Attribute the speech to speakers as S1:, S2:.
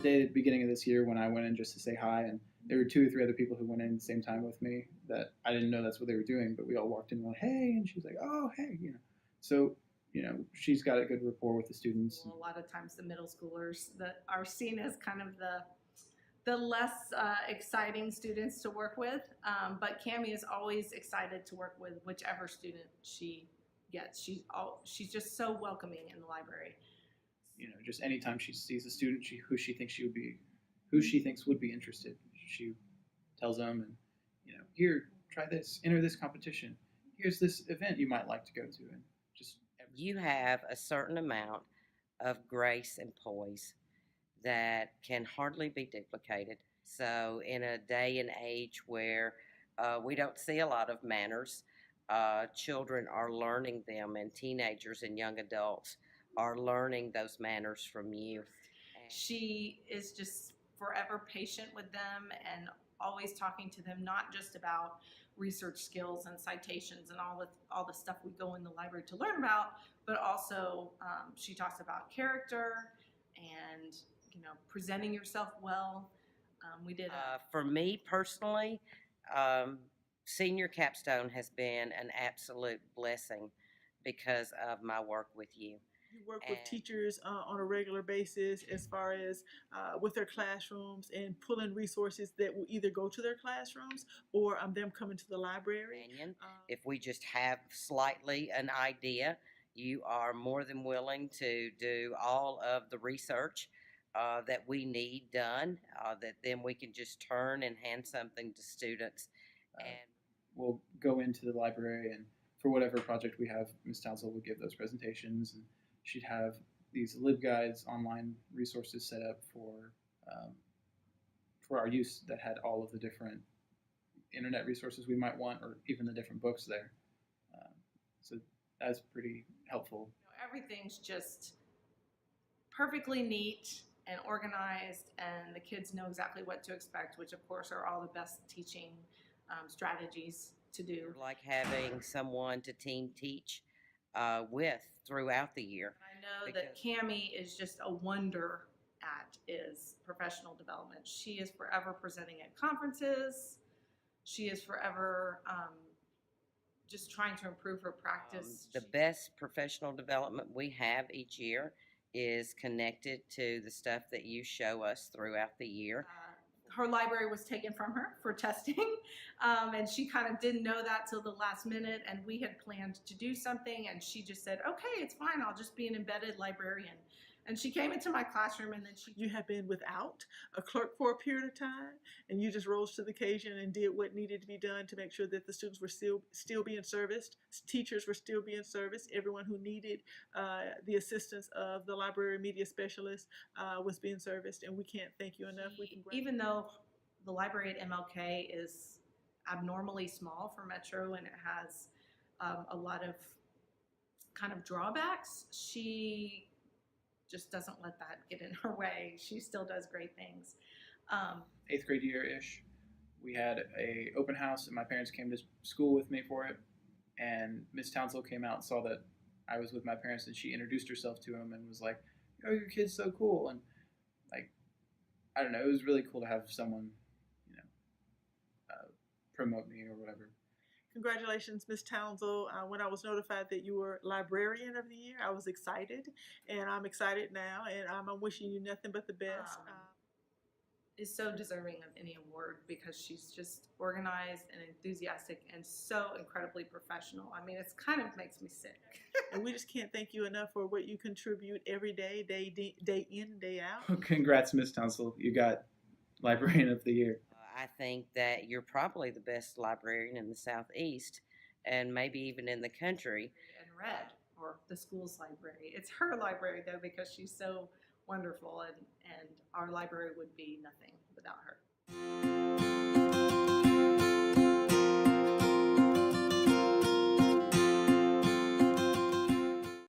S1: day at the beginning of this year when I went in just to say hi, and there were two or three other people who went in at the same time with me that I didn't know that's what they were doing, but we all walked in and went, hey, and she's like, oh, hey, So, she's got a good rapport with the students.
S2: A lot of times the middle schoolers that are seen as kind of the less exciting students to work with, but Cami is always excited to work with whichever student she gets. She's just so welcoming in the library.
S1: Just anytime she sees a student who she thinks would be interested, she tells them, and here, try this, enter this competition. Here's this event you might like to go to, and just
S3: You have a certain amount of grace and poise that can hardly be duplicated. So, in a day and age where we don't see a lot of manners, children are learning them, and teenagers and young adults are learning those manners from you.
S2: She is just forever patient with them and always talking to them, not just about research skills and citations and all the stuff we go in the library to learn about, but also she talks about character and presenting yourself well. We did.
S3: For me personally, senior capstone has been an absolute blessing because of my work with you.
S4: You work with teachers on a regular basis as far as with their classrooms and pulling resources that will either go to their classrooms or them coming to the library.
S3: If we just have slightly an idea, you are more than willing to do all of the research that we need done, that then we can just turn and hand something to students. And
S1: we'll go into the library, and for whatever project we have, Ms. Townsend will give those presentations, and she'd have these LibGuides online resources set up for our use that had all of the different internet resources we might want, or even the different books there. So that's pretty helpful.
S2: Everything's just perfectly neat and organized, and the kids know exactly what to expect, which of course are all the best teaching strategies to do.
S3: Like having someone to team teach with throughout the year.
S2: I know that Cami is just a wonder at is professional development. She is forever presenting at conferences. She is forever just trying to improve her practice.
S3: The best professional development we have each year is connected to the stuff that you show us throughout the year.
S2: Her library was taken from her for testing, and she kind of didn't know that till the last minute, and we had planned to do something, and she just said, okay, it's fine, I'll just be an embedded librarian. And she came into my classroom, and then
S4: You have been without a clerk for a period of time, and you just rose to the occasion and did what needed to be done to make sure that the students were still being serviced, teachers were still being serviced, everyone who needed the assistance of the library media specialist was being serviced, and we can't thank you enough.
S2: Even though the library at MLK is abnormally small for Metro and it has a lot of kind of drawbacks, she just doesn't let that get in her way. She still does great things.
S1: 8th grade year-ish, we had a open house, and my parents came to school with me for it, and Miss Townsend came out and saw that I was with my parents, and she introduced herself to him and was like, oh, your kid's so cool. And I don't know, it was really cool to have someone promote me or whatever.
S4: Congratulations, Ms. Townsend. When I was notified that you were Librarian of the Year, I was excited, and I'm excited now, and I'm wishing you nothing but the best.
S2: Is so deserving of any award because she's just organized and enthusiastic and so incredibly professional. I mean, it's kind of makes me sick.
S4: And we just can't thank you enough for what you contribute every day, day in, day out.
S1: Congrats, Ms. Townsend. You got Librarian of the Year.
S3: I think that you're probably the best librarian in the Southeast and maybe even in the country.
S2: And Red, or the school's library. It's her library, though, because she's so wonderful, and our library would be nothing without her.